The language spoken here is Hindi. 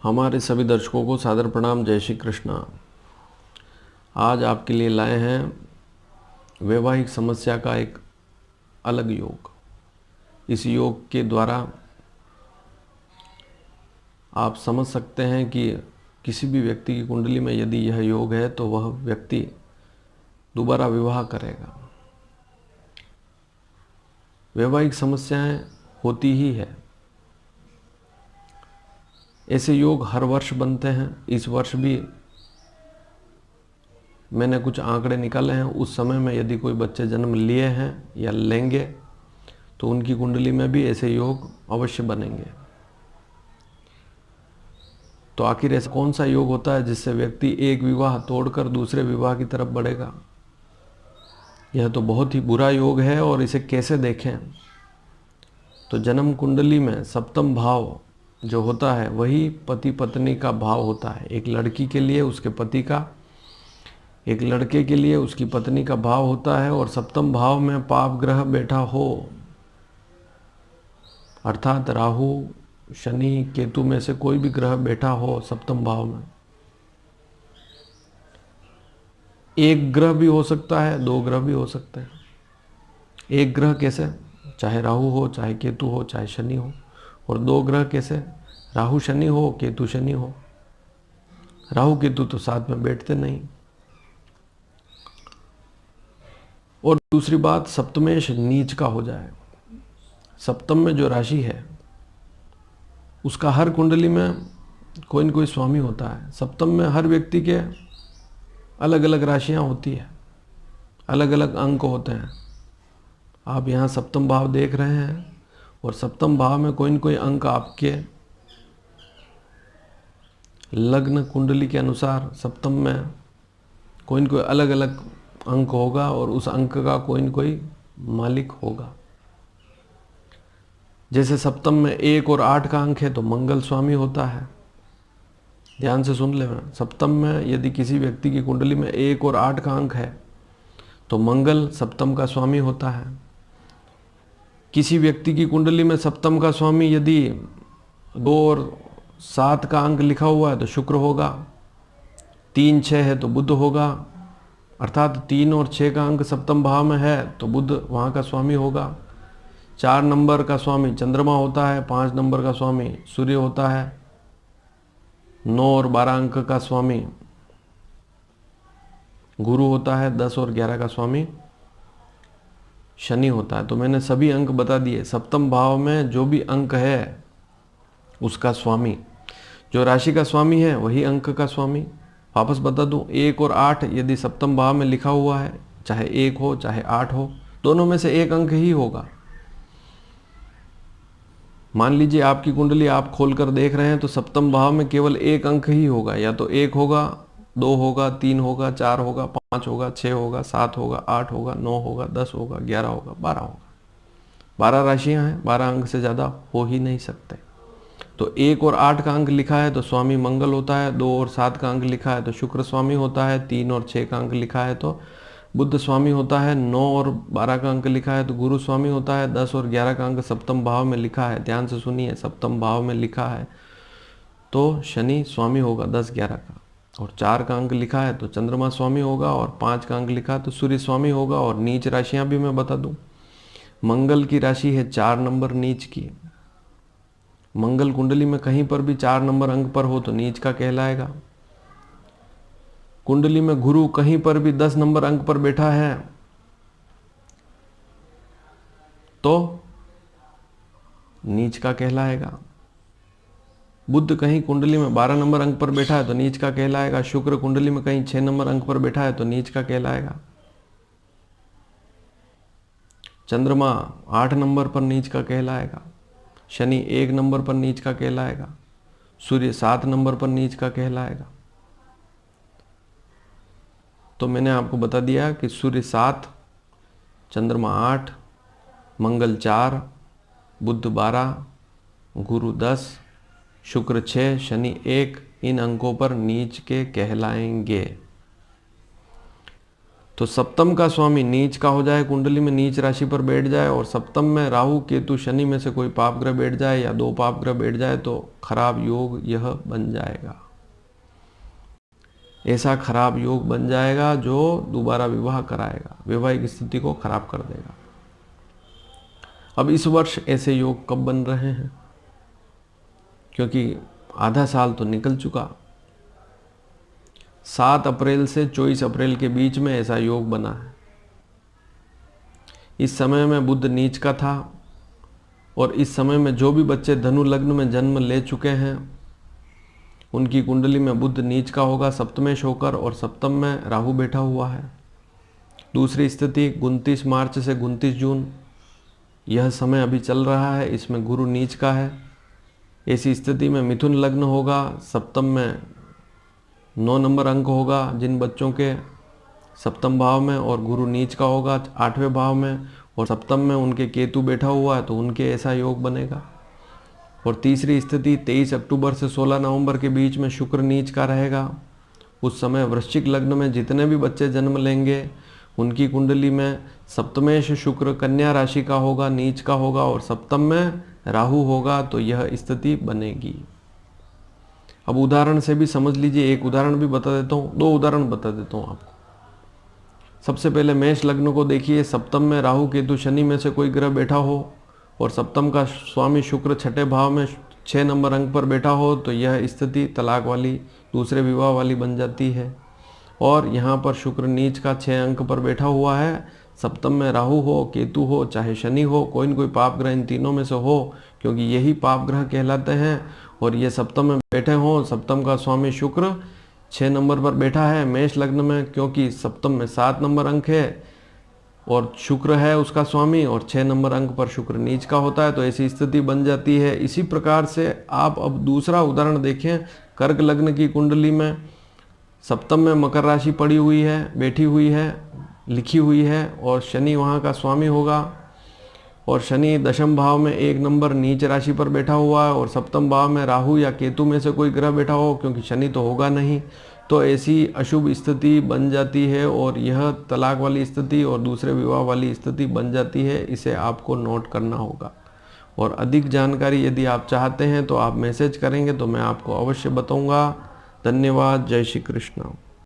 हमारे सभी दर्शकों को सादर प्रणाम। जय श्री कृष्णा। आज आपके लिए लाए हैं वैवाहिक समस्या का एक अलग योग। इस योग के द्वारा आप समझ सकते हैं कि किसी भी व्यक्ति की कुंडली में यदि यह योग है तो वह व्यक्ति दोबारा विवाह करेगा। वैवाहिक समस्याएं होती ही है। ऐसे योग हर वर्ष बनते हैं। इस वर्ष भी मैंने कुछ आंकड़े निकाले हैं। उस समय में यदि कोई बच्चे जन्म लिए हैं या लेंगे तो उनकी कुंडली में भी ऐसे योग अवश्य बनेंगे। तो आखिर ऐसा कौन सा योग होता है जिससे व्यक्ति एक विवाह तोड़कर दूसरे विवाह की तरफ बढ़ेगा? यह तो बहुत ही बुरा योग है। और इसे कैसे देखें? तो जन्म कुंडली में सप्तम भाव जो होता है वही पति पत्नी का भाव होता है। एक लड़की के लिए उसके पति का, एक लड़के के लिए उसकी पत्नी का भाव होता है। और सप्तम भाव में पाप ग्रह बैठा हो, अर्थात राहु, शनि, केतु में से कोई भी ग्रह बैठा हो सप्तम भाव में। एक ग्रह भी हो सकता है, दो ग्रह भी हो सकते हैं। एक ग्रह कैसे? चाहे राहु हो, चाहे केतु हो, चाहे शनि हो। और दो ग्रह कैसे? राहु शनि हो, केतु शनि हो। राहु केतु तो साथ में बैठते नहीं। और दूसरी बात, सप्तमेश नीच का हो जाए। सप्तम में जो राशि है उसका हर कुंडली में कोई न कोई स्वामी होता है। सप्तम में हर व्यक्ति के अलग अलग राशियां होती है, अलग अलग अंक होते हैं। आप यहाँ सप्तम भाव देख रहे हैं और सप्तम भाव में कोई न कोई अंक आपके लग्न कुंडली के अनुसार सप्तम में कोई न कोई अलग अलग अंक होगा और उस अंक का कोई न कोई मालिक होगा। जैसे सप्तम में 1 और 8 का अंक है तो मंगल स्वामी होता है। ध्यान से सुन लेना। सप्तम में यदि किसी व्यक्ति की कुंडली में 1 और 8 का अंक है तो मंगल सप्तम का स्वामी होता है। किसी व्यक्ति की कुंडली में सप्तम का स्वामी यदि 2 और 7 का अंक लिखा हुआ है तो शुक्र होगा। 3, 6 है तो बुध होगा। अर्थात 3 और 6 का अंक सप्तम भाव में है तो बुध वहाँ का स्वामी होगा। 4 नंबर का स्वामी चंद्रमा होता है। 5 नंबर का स्वामी सूर्य होता है। 9 और 12 अंक का स्वामी गुरु होता है। 10 और 11 का स्वामी शनि होता है। तो मैंने सभी अंक बता दिए। सप्तम भाव में जो भी अंक है उसका स्वामी, जो राशि का स्वामी है वही अंक का स्वामी। वापस बता दूं, 1 और 8 यदि सप्तम भाव में लिखा हुआ है, चाहे 1 हो चाहे 8 हो, दोनों में से एक अंक ही होगा। मान लीजिए आपकी कुंडली आप खोलकर देख रहे हैं तो सप्तम भाव में केवल एक अंक ही होगा। या तो 1 होगा, 2 होगा, 3 होगा, 4 होगा, 5 होगा, 6 होगा, 7 होगा, 8 होगा, 9 होगा, 10 होगा, 11 होगा, 12 होगा। 12 राशियां हैं, 12 अंक से ज़्यादा हो ही नहीं सकते। तो 1 और 8 का अंक लिखा है तो स्वामी मंगल होता है। 2 और 7 का अंक लिखा है तो शुक्र स्वामी होता है। 3 और 6 का अंक लिखा है तो बुध स्वामी होता है। 9 और 12 का अंक लिखा है तो गुरु स्वामी होता है। 10 और 11 का अंक सप्तम भाव में लिखा है, ध्यान से सुनिए, सप्तम भाव में लिखा है तो शनि स्वामी होगा 10, 11 का। और 4 का अंक लिखा है तो चंद्रमा स्वामी होगा। और 5 का अंक लिखा है तो सूर्य स्वामी होगा। और नीच राशियां भी मैं बता दूं, मंगल की राशि है 4 नंबर नीच की। मंगल कुंडली में कहीं पर भी 4 नंबर अंक पर हो तो नीच का कहलाएगा। कुंडली में गुरु कहीं पर भी 10 नंबर अंक पर बैठा है तो नीच का कहलाएगा। बुध कहीं कुंडली में 12 नंबर अंक पर बैठा है तो नीच का कहलाएगा। शुक्र कुंडली में कहीं 6 नंबर अंक पर बैठा है तो नीच का कहलाएगा। चंद्रमा 8 नंबर पर नीच का कहलाएगा। शनि 1 नंबर पर नीच का कहलाएगा। सूर्य 7 नंबर पर नीच का कहलाएगा। तो मैंने आपको बता दिया कि सूर्य 7, चंद्रमा 8, मंगल 4, बुध 12, गुरु 10, शुक्र 6, शनि 1 इन अंकों पर नीच के कहलाएंगे। तो सप्तम का स्वामी नीच का हो जाए, कुंडली में नीच राशि पर बैठ जाए और सप्तम में राहु केतु शनि में से कोई पाप ग्रह बैठ जाए या 2 पाप ग्रह बैठ जाए तो खराब योग यह बन जाएगा। ऐसा खराब योग बन जाएगा जो दोबारा विवाह कराएगा, वैवाहिक स्थिति को खराब कर देगा। अब इस वर्ष ऐसे योग कब बन रहे हैं, क्योंकि आधा साल तो निकल चुका। 7 अप्रैल से 24 अप्रैल के बीच में ऐसा योग बना है। इस समय में बुध नीच का था और इस समय में जो भी बच्चे धनु लग्न में जन्म ले चुके हैं उनकी कुंडली में बुध नीच का होगा सप्तमेश होकर, और सप्तम में राहु बैठा हुआ है। दूसरी स्थिति 29 मार्च से 29 जून, यह समय अभी चल रहा है, इसमें गुरु नीच का है। ऐसी स्थिति में मिथुन लग्न होगा, सप्तम में 9 नंबर अंक होगा जिन बच्चों के सप्तम भाव में, और गुरु नीच का होगा 8वें भाव में, और सप्तम में उनके केतु बैठा हुआ है तो उनके ऐसा योग बनेगा। और तीसरी स्थिति 23 अक्टूबर से 16 नवंबर के बीच में शुक्र नीच का रहेगा। उस समय वृश्चिक लग्न में जितने भी बच्चे जन्म लेंगे उनकी कुंडली में सप्तमेश शुक्र कन्या राशि का होगा, नीच का होगा, और सप्तम में राहु होगा, तो यह स्थिति बनेगी। अब उदाहरण से भी समझ लीजिए, एक उदाहरण भी बता देता हूँ, 2 उदाहरण बता देता हूँ आपको। सबसे पहले मेष लग्न को देखिए, सप्तम में राहु केतु शनि में से कोई ग्रह बैठा हो और सप्तम का स्वामी शुक्र 6ठे भाव में 6 नंबर अंक पर बैठा हो तो यह स्थिति तलाक वाली, दूसरे विवाह वाली बन जाती है। और यहाँ पर शुक्र नीच का 6 अंक पर बैठा हुआ है, सप्तम में राहु हो, केतु हो, चाहे शनि हो, कोई न कोई पाप ग्रह इन तीनों में से हो, क्योंकि यही पाप ग्रह कहलाते हैं। और ये सप्तम में बैठे हों, सप्तम का स्वामी शुक्र 6 नंबर पर बैठा है मेष लग्न में, क्योंकि सप्तम में 7 नंबर अंक है और शुक्र है उसका स्वामी, और 6 नंबर अंक पर शुक्र नीच का होता है, तो ऐसी स्थिति बन जाती है। इसी प्रकार से आप अब दूसरा उदाहरण देखें, कर्क लग्न की कुंडली में सप्तम में मकर राशि पड़ी हुई है, बैठी हुई है, लिखी हुई है, और शनि वहाँ का स्वामी होगा, और शनि दशम भाव में 1 नंबर नीच राशि पर बैठा हुआ है, और सप्तम भाव में राहु या केतु में से कोई ग्रह बैठा हो, क्योंकि शनि तो होगा नहीं, तो ऐसी अशुभ स्थिति बन जाती है और यह तलाक वाली स्थिति और दूसरे विवाह वाली स्थिति बन जाती है। इसे आपको नोट करना होगा। और अधिक जानकारी यदि आप चाहते हैं तो आप मैसेज करेंगे तो मैं आपको अवश्य बताऊंगा। धन्यवाद। जय श्री कृष्ण।